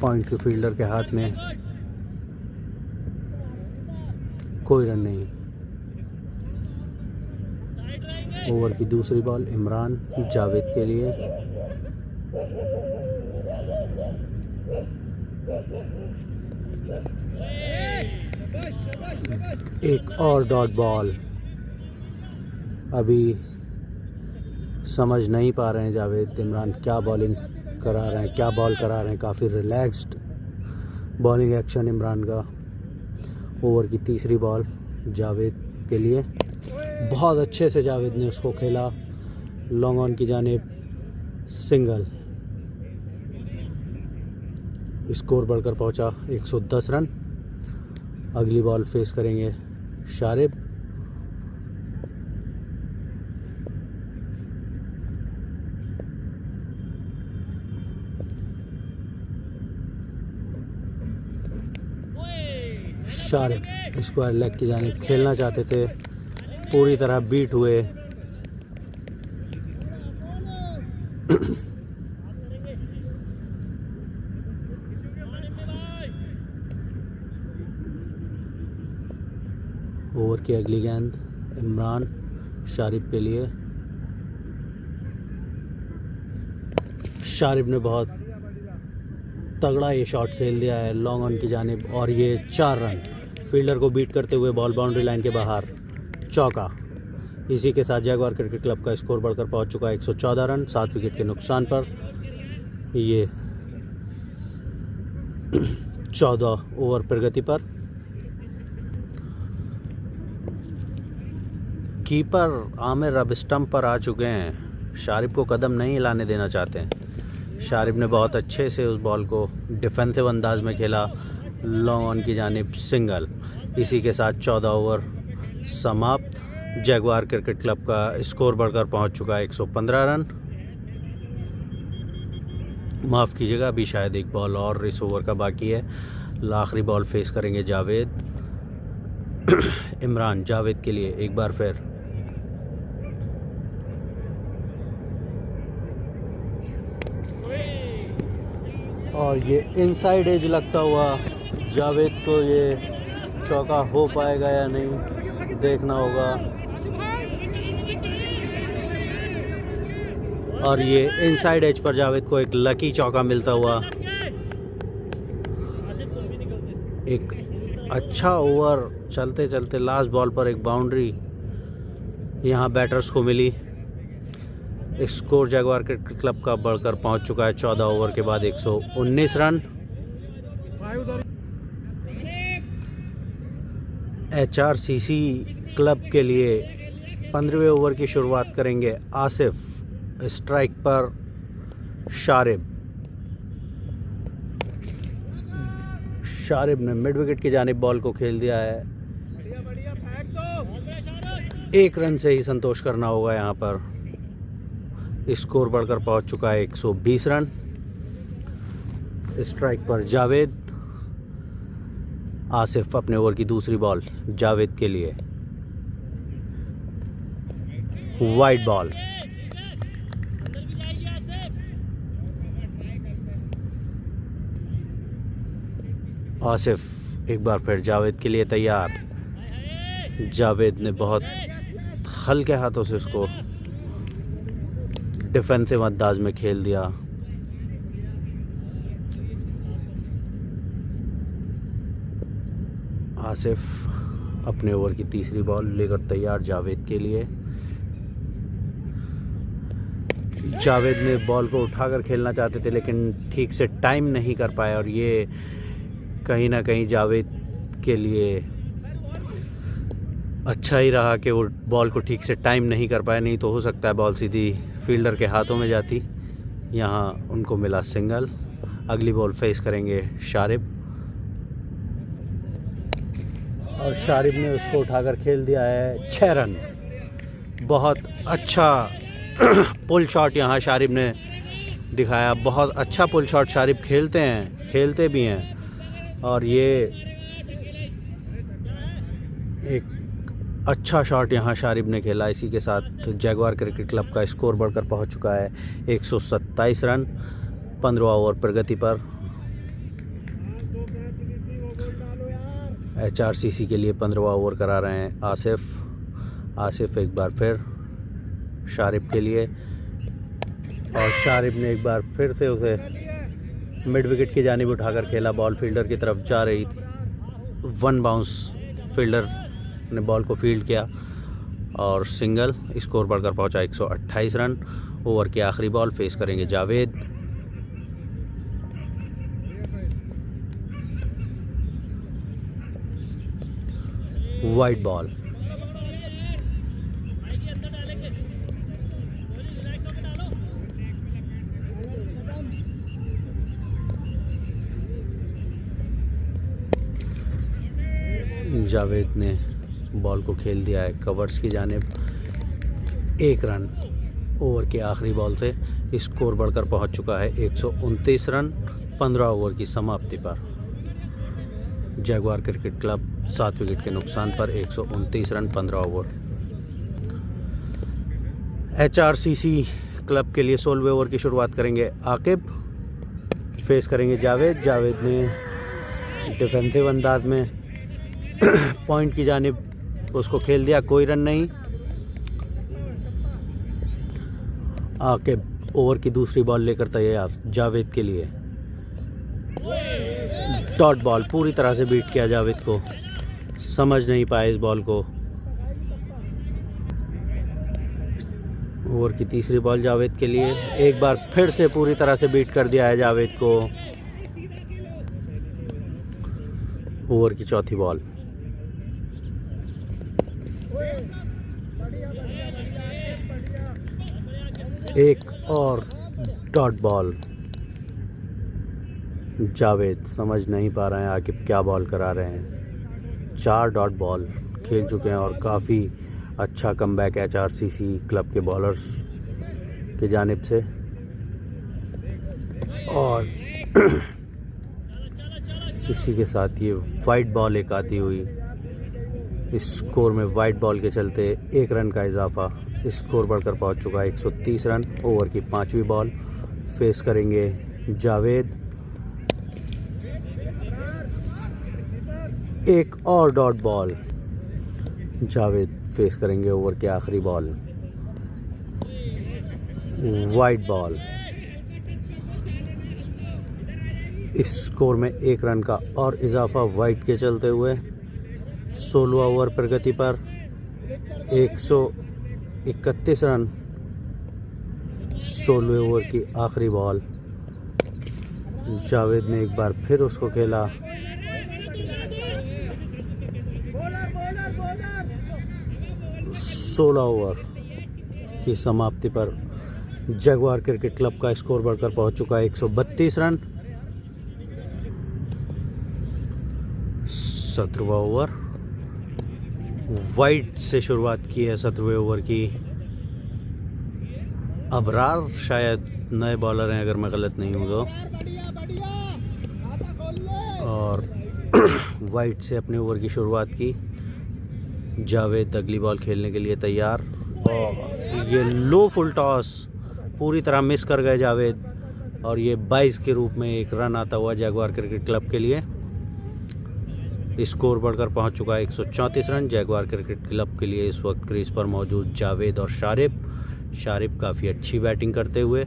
पॉइंट के फील्डर के हाथ में, कोई रन नहीं। ओवर की दूसरी बॉल इमरान जावेद के लिए। एक और डॉट बॉल। अभी समझ नहीं पा रहे हैं जावेद इमरान क्या बॉलिंग करा रहे हैं, क्या बॉल करा रहे हैं। काफ़ी रिलैक्स्ड बॉलिंग एक्शन इमरान का। ओवर की तीसरी बॉल जावेद के लिए। बहुत अच्छे से जावेद ने उसको खेला लॉन्ग ऑन की जानिब सिंगल। स्कोर बढ़कर पहुंचा 110 रन। अगली बॉल फेस करेंगे शारिब। शारिब स्क्वायर लेग की जानिब खेलना चाहते थे, पूरी तरह बीट हुए। ओवर की अगली गेंद इमरान शारिब के लिए। शारिब ने बहुत तगड़ा ये शॉट खेल दिया है लॉन्ग ऑन की जानिब और ये 4 रन फील्डर को बीट करते हुए बॉल बाउंड्री लाइन के बाहर, चौका। इसी के साथ जगवार क्रिकेट क्लब का स्कोर बढ़कर पहुंच चुका है 114 रन 7 विकेट के नुकसान पर। ये 14 ओवर प्रगति पर। कीपर आमिर अब स्टंप पर आ चुके हैं। शारिब को कदम नहीं हिलाने देना चाहते हैं। शारिब ने बहुत अच्छे से उस बॉल को डिफेंसिव अंदाज में खेला लॉन्ग ऑन की जानिब सिंगल। इसी के साथ 14 ओवर समाप्त। जगवार क्रिकेट क्लब का स्कोर बढ़कर पहुंच चुका है 115 रन। माफ़ कीजिएगा, अभी शायद एक बॉल और इस ओवर का बाकी है। आखिरी बॉल फेस करेंगे जावेद। इमरान जावेद के लिए एक बार फिर। और ये इनसाइड एज लगता हुआ जावेद को ये चौका हो पाएगा या नहीं, देखना होगा। और ये इनसाइड एज पर जावेद को एक लकी चौका मिलता हुआ। एक अच्छा ओवर चलते चलते लास्ट बॉल पर एक बाउंड्री यहाँ बैटर्स को मिली। स्कोर जैगवार क्रिकेट क्लब का बढ़कर पहुंच चुका है 14 ओवर के बाद 119 रन। HRCC क्लब के लिए 15वें ओवर की शुरुआत करेंगे आसिफ। स्ट्राइक पर शारिब ने मिड विकेट की जानिब बॉल को खेल दिया है। एक रन से ही संतोष करना होगा यहाँ पर। स्कोर बढ़कर पहुंच चुका है 120 रन। स्ट्राइक पर जावेद। आसिफ अपने ओवर की दूसरी बॉल जावेद के लिए। Wide ball. आसिफ एक बार फिर जावेद के लिए तैयार। जावेद ने बहुत हल्के हाथों से उसको डिफेंसिव अंदाज में खेल दिया। आसिफ अपने ओवर की तीसरी बॉल लेकर तैयार जावेद के लिए। जावेद ने बॉल को उठाकर खेलना चाहते थे लेकिन ठीक से टाइम नहीं कर पाए और ये कहीं ना कहीं जावेद के लिए अच्छा ही रहा कि वो बॉल को ठीक से टाइम नहीं कर पाए, नहीं तो हो सकता है बॉल सीधी फील्डर के हाथों में जाती। यहाँ उनको मिला सिंगल। अगली बॉल फेस करेंगे शारिब और शारिब ने उसको उठाकर खेल दिया है 6 रन। बहुत अच्छा पुल शॉट यहाँ शारिब ने दिखाया। बहुत अच्छा पुल शॉट शारिब खेलते भी हैं और ये एक अच्छा शॉट यहाँ शारिब ने खेला। इसी के साथ जैगवार क्रिकेट क्लब का स्कोर बढ़कर पहुँच चुका है 127 रन 15वां ओवर प्रगति पर। HRCC के लिए 15वां ओवर करा रहे हैं आसिफ एक बार फिर शारिब के लिए और शारिब ने एक बार फिर से उसे मिड विकेट की जानिब उठाकर खेला। बॉल फील्डर की तरफ जा रही थी। 1 बाउंस फील्डर ने बॉल को फील्ड किया और सिंगल। स्कोर बढ़कर पहुंचा 128 रन। ओवर की आखिरी बॉल फेस करेंगे जावेद। Wide ball. जावेद ने बॉल को खेल दिया है कवर्स की जानिब। 1 रन ओवर की आखिरी बॉल से। स्कोर बढ़कर पहुंच चुका है 129 रन 15 ओवर की समाप्ति पर। जैगवार क्रिकेट क्लब 7 विकेट के नुकसान पर 129 रन 15 ओवर। HRCC क्लब के लिए 16वें ओवर की शुरुआत करेंगे आकिब। फेस करेंगे जावेद ने डिफेंसिव अंदाज में पॉइंट की जानिब उसको खेल दिया। कोई रन नहीं। आकिब ओवर की दूसरी बॉल लेकर तैयार जावेद के लिए। डॉट बॉल पूरी तरह से बीट किया जावेद को। समझ नहीं पाए इस बॉल को। ओवर की तीसरी बॉल जावेद के लिए। एक बार फिर से पूरी तरह से बीट कर दिया है जावेद को। ओवर की चौथी बॉल। एक और डॉट बॉल। जावेद समझ नहीं पा रहे हैं आकिब क्या बॉल करा रहे हैं। 4 डॉट बॉल खेल चुके हैं और काफ़ी अच्छा कमबैक HRCC क्लब के बॉलर्स की जानिब से। और इसी के साथ ये वाइड बॉल एक आती हुई। इस स्कोर में वाइड बॉल के चलते 1 रन का इजाफा। स्कोर बढ़कर पहुंच चुका है 130 रन। ओवर की 5वीं बॉल फेस करेंगे जावेद। एक और डॉट बॉल। जावेद फेस करेंगे ओवर के आखिरी बॉल, वाइड बॉल। इस स्कोर में 1 रन का और इजाफा वाइड के चलते हुए 16वां ओवर प्रगति पर 131 रन। 16वें ओवर की आखिरी बॉल, जावेद ने एक बार फिर उसको खेला। सोलह ओवर की समाप्ति पर जगवार क्रिकेट क्लब का स्कोर बढ़कर पहुंच चुका है 132 रन। 17वां ओवर, वाइड से शुरुआत की है 17वें ओवर की। अबरार शायद नए बॉलर हैं अगर मैं गलत नहीं हूँ तो, और वाइड से अपने ओवर की शुरुआत की। जावेद अगली बॉल खेलने के लिए तैयार, और ये लो फुल टॉस पूरी तरह मिस कर गए जावेद, और ये 22 के रूप में 1 रन आता हुआ जगवार क्रिकेट क्लब के लिए। स्कोर बढ़कर पहुंच चुका है 134 रन। जगवार क्रिकेट क्लब के लिए इस वक्त क्रीज पर मौजूद जावेद और शारिब काफ़ी अच्छी बैटिंग करते हुए।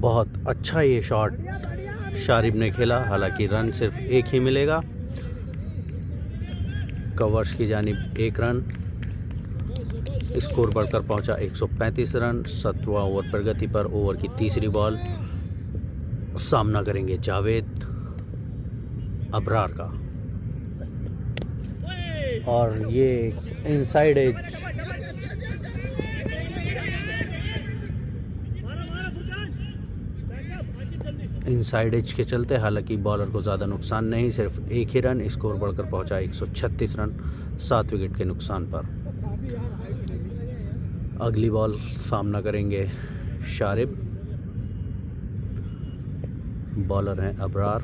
बहुत अच्छा ये शॉट शारिब ने खेला, हालांकि रन सिर्फ 1 ही मिलेगा। कवर्स की जानिब 1 रन। स्कोर बढ़कर पहुंचा 135 रन। 17वां ओवर प्रगति पर ओवर की तीसरी बॉल, सामना करेंगे जावेद अबरार का, और ये इनसाइड एज के चलते, हालांकि बॉलर को ज़्यादा नुकसान नहीं, सिर्फ 1 ही रन। स्कोर बढ़कर पहुंचा 136 रन 7 विकेट के नुकसान पर। अगली बॉल सामना करेंगे शारिब, बॉलर हैं अबरार।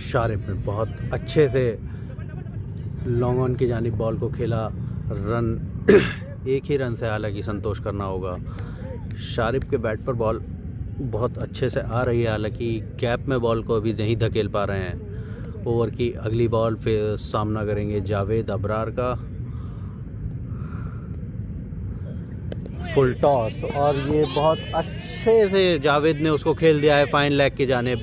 शारिब ने बहुत अच्छे से लॉन्ग ऑन की जानिब बॉल को खेला। रन 1 ही रन से हालांकि संतोष करना होगा। शारिब के बैट पर बॉल बहुत अच्छे से आ रही है, हालांकि गैप में बॉल को अभी नहीं धकेल पा रहे हैं। ओवर की अगली बॉल फिर सामना करेंगे जावेद अबरार का, फुल टॉस, और ये बहुत अच्छे से जावेद ने उसको खेल दिया है फाइन लेग की जानिब।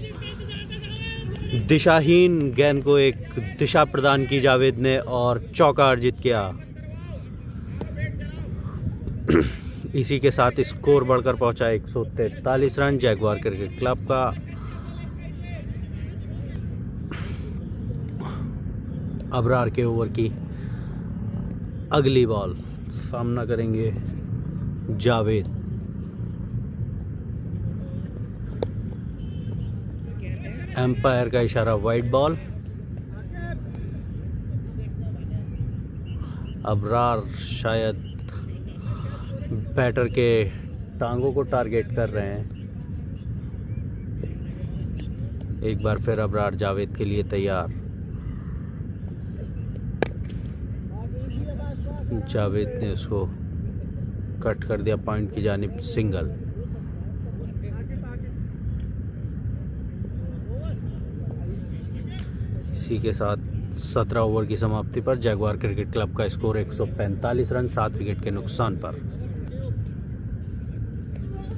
दिशाहीन गेंद को एक दिशा प्रदान की जावेद ने और चौका अर्जित किया। इसी के साथ स्कोर बढ़कर पहुंचा 143 रन। जगवार क्रिकेट क्लब का अबरार के ओवर की अगली बॉल, सामना करेंगे जावेद। एम्पायर का इशारा वाइड बॉल। अबरार शायद बैटर के टांगों को टारगेट कर रहे हैं। एक बार फिर अबरार जावेद के लिए तैयार। जावेद ने उसको कट कर दिया पॉइंट की जानिब, सिंगल। इसी के साथ 17 ओवर की समाप्ति पर जगवार क्रिकेट क्लब का स्कोर 145 रन 7 विकेट के नुकसान पर।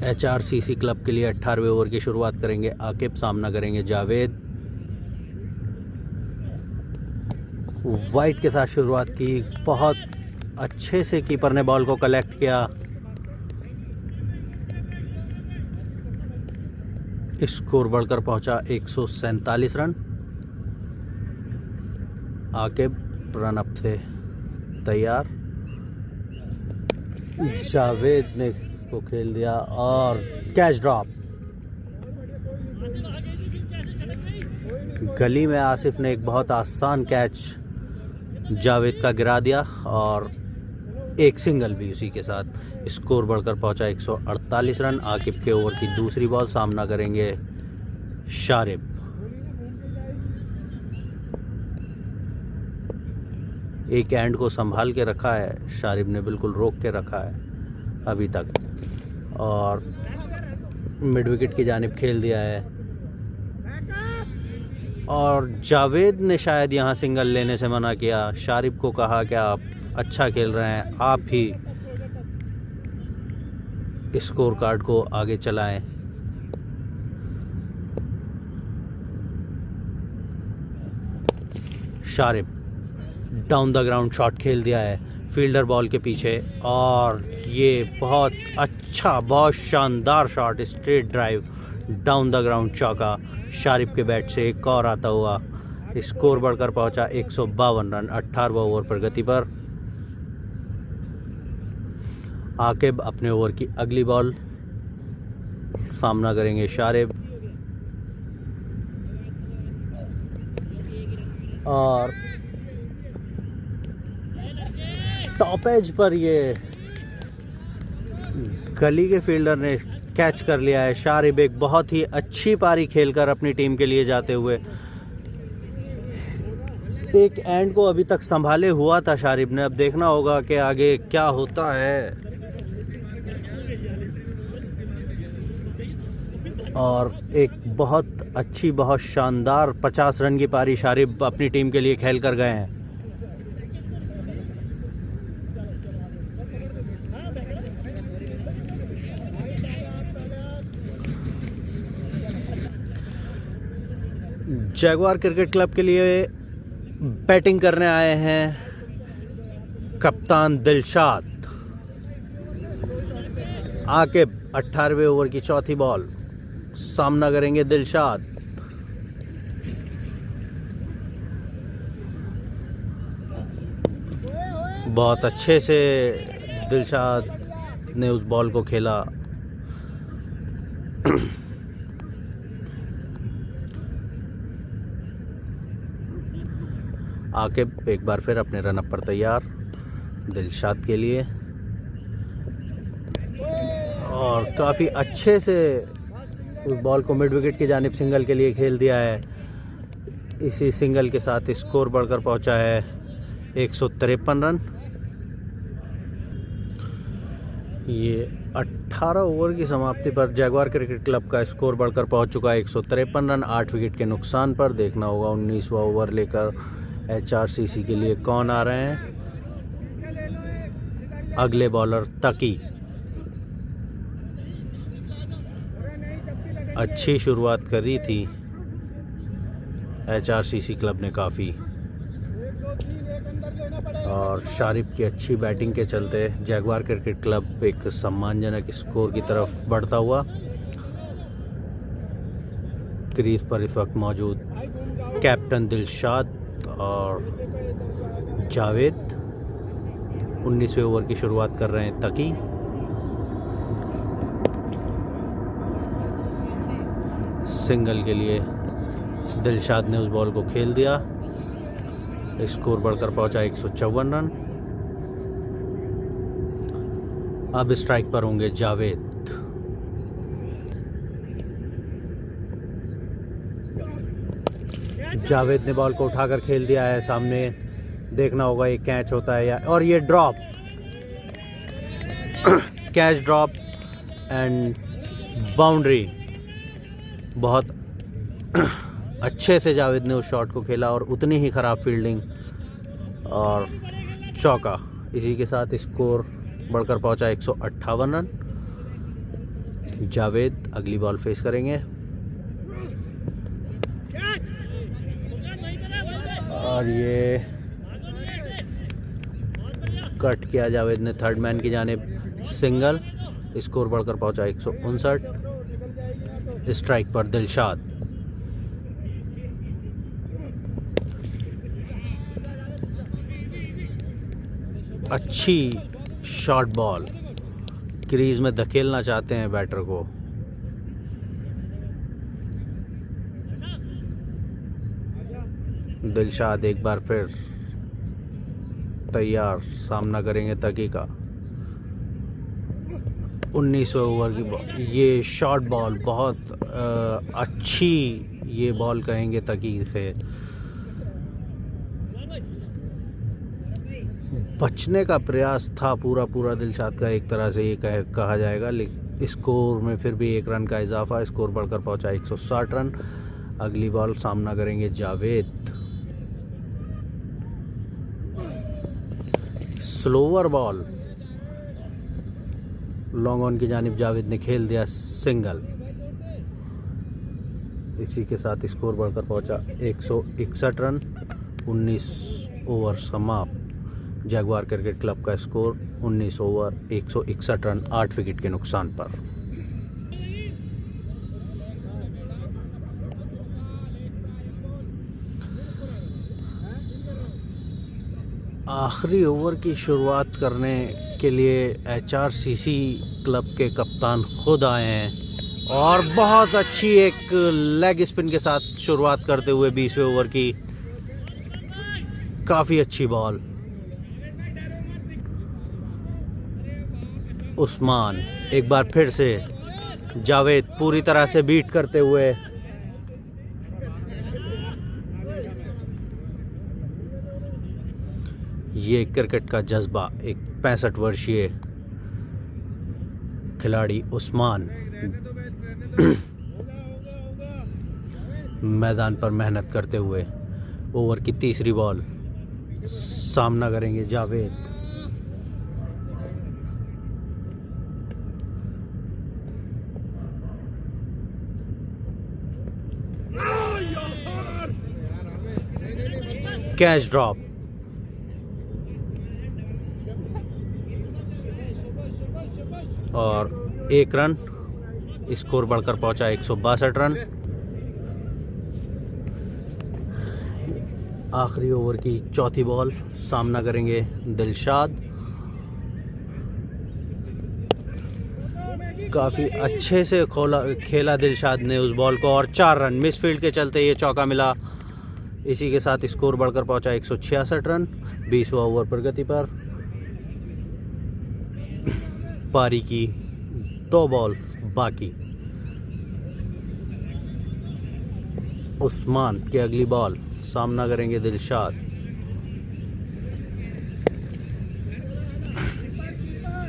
HRCC क्लब के लिए 18वें ओवर की शुरुआत करेंगे आकिब, सामना करेंगे जावेद। वाइड के साथ शुरुआत की, बहुत अच्छे से कीपर ने बॉल को कलेक्ट किया। स्कोर बढ़कर पहुंचा 147 रन। आकिब रन अप से तैयार। जावेद ने को खेल दिया और कैच ड्रॉप। गली में आसिफ ने एक बहुत आसान कैच जावेद का गिरा दिया और एक सिंगल भी उसी के साथ। स्कोर बढ़कर पहुंचा 148 रन। आकिब के ओवर की दूसरी बॉल, सामना करेंगे शारिब। एक एंड को संभाल के रखा है शारिब ने, बिल्कुल रोक के रखा है। अभी तक, और मिड विकेट की जानिब खेल दिया है। और जावेद ने शायद यहाँ सिंगल लेने से मना किया। शारिब को कहा कि आप अच्छा खेल रहे हैं, आप ही स्कोर कार्ड को आगे चलाएं। Sharib down the ground shot खेल दिया है फील्डर बॉल के पीछे, और ये बहुत अच्छा, बहुत शानदार shot, straight drive down the ground, चौका शारिब के बैट से एक और आता हुआ। स्कोर बढ़कर पहुंचा 152 रन 18वां ओवर पर गति पर। आकिब अपने ओवर की अगली बॉल सामना करेंगे शारिब, और टॉप एज पर ये गली के फील्डर ने कैच कर लिया है। शारिब एक बहुत ही अच्छी पारी खेलकर अपनी टीम के लिए जाते हुए एक एंड को अभी तक संभाले हुआ था शारिब ने। अब देखना होगा कि आगे क्या होता है। और एक बहुत अच्छी, बहुत शानदार 50 रन की पारी शारिब अपनी टीम के लिए खेल कर गए हैं। जैगवार क्रिकेट क्लब के लिए बैटिंग करने आए हैं कप्तान दिलशाद। आकिब 18वें ओवर की चौथी बॉल, सामना करेंगे दिलशाद। बहुत अच्छे से दिलशाद ने उस बॉल को खेला। आकिब एक बार फिर अपने रन अप पर तैयार दिलशाद के लिए, और काफ़ी अच्छे से उस बॉल को मिड विकेट की जानिब सिंगल के लिए खेल दिया है। इसी सिंगल के साथ स्कोर बढ़कर पहुंचा है 153 रन। ये 18 ओवर की समाप्ति पर जैगवार क्रिकेट क्लब का स्कोर बढ़कर पहुंच चुका है 153 रन 8 विकेट के नुकसान पर। देखना होगा 19वां ओवर लेकर HRCC के लिए कौन आ रहे हैं। अगले बॉलर तकी। अच्छी शुरुआत करी थी HRCC क्लब ने काफ़ी, और शारिब की अच्छी बैटिंग के चलते जैगवार क्रिकेट क्लब एक सम्मानजनक स्कोर की तरफ बढ़ता हुआ। क्रीज पर इस वक्त मौजूद कैप्टन दिलशाद और जावेद। 19वें ओवर की शुरुआत कर रहे हैं तकी। सिंगल के लिए दिलशाद ने उस बॉल को खेल दिया। स्कोर बढ़कर पहुंचा 154 रन। अब स्ट्राइक पर होंगे जावेद। जावेद ने बॉल को उठाकर खेल दिया है सामने। देखना होगा ये कैच होता है या, और ये drop, catch drop and boundary. बहुत अच्छे से जावेद ने उस शॉट को खेला और उतनी ही ख़राब फील्डिंग और चौका। इसी के साथ स्कोर बढ़कर पहुंचा 158 रन। जावेद अगली बॉल फेस करेंगे, और ये कट किया जावेद ने थर्ड मैन की जानिब सिंगल। स्कोर बढ़कर पहुंचा 159। स्ट्राइक पर दिलशाद। अच्छी शॉर्ट बॉल, क्रीज में धकेलना चाहते हैं बैटर को। दिलशाद एक बार फिर तैयार, सामना करेंगे तकी का। 19वें ओवर की बॉल, ये शॉर्ट बॉल बहुत अच्छी ये बॉल कहेंगे तकी से। बचने का प्रयास था पूरा दिलशाद का, एक तरह से ये कहा जाएगा, लेकिन स्कोर में फिर भी 1 रन का इजाफा, स्कोर बढ़कर पहुंचा 160 रन। अगली बॉल सामना करेंगे Javed. Slower ball, long on की जानिब जावेद ने खेल दिया सिंगल। इसी के साथ स्कोर बढ़कर पहुंचा 161 रन। 19 ओवर समाप्त। जैगवार क्रिकेट क्लब का स्कोर 19 ओवर 161 रन 8 विकेट के नुकसान पर। आखिरी ओवर की शुरुआत करने के लिए एचआरसीसी क्लब के कप्तान खुद आए हैं और बहुत अच्छी एक लेग स्पिन के साथ शुरुआत करते हुए 20वें ओवर की काफ़ी अच्छी बॉल। उस्मान एक बार फिर से, जावेद पूरी तरह से बीट करते हुए। ये क्रिकेट का जज्बा, एक 65 वर्षीय खिलाड़ी उस्मान मैदान पर मेहनत करते हुए। ओवर की तीसरी बॉल, सामना करेंगे जावेद। कैच ड्रॉप, और 1 रन। स्कोर बढ़कर पहुंचा 162 रन। आखिरी ओवर की चौथी बॉल, सामना करेंगे दिलशाद। काफ़ी अच्छे से खेला दिलशाद ने उस बॉल को, और 4 रन। मिसफील्ड के चलते ये चौका मिला। इसी के साथ स्कोर बढ़कर पहुंचा 166 रन। 20वां ओवर प्रगति पर। पारी की 2 बॉल बाकी। उस्मान की अगली बॉल, सामना करेंगे दिलशाद।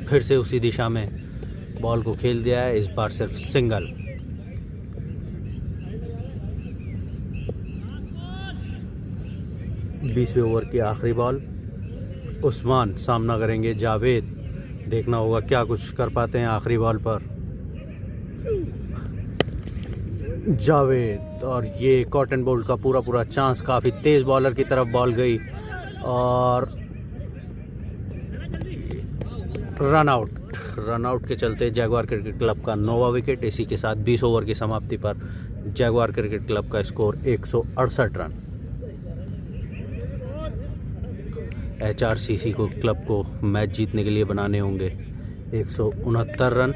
फिर से उसी दिशा में बॉल को खेल दिया है, इस बार सिर्फ सिंगल। बीसवें ओवर की आखिरी बॉल, उस्मान सामना करेंगे जावेद। देखना होगा क्या कुछ कर पाते हैं आखिरी बॉल पर जावेद। और ये कॉटन बोल्ट का पूरा चांस, काफ़ी तेज़ बॉलर की तरफ बॉल गई और रन आउट के चलते जैगवार क्रिकेट क्लब का 9वां विकेट। इसी के साथ 20 ओवर की समाप्ति पर जैगवार क्रिकेट क्लब का स्कोर 168 रन। एचआरसीसी को क्लब को मैच जीतने के लिए बनाने होंगे 169 रन।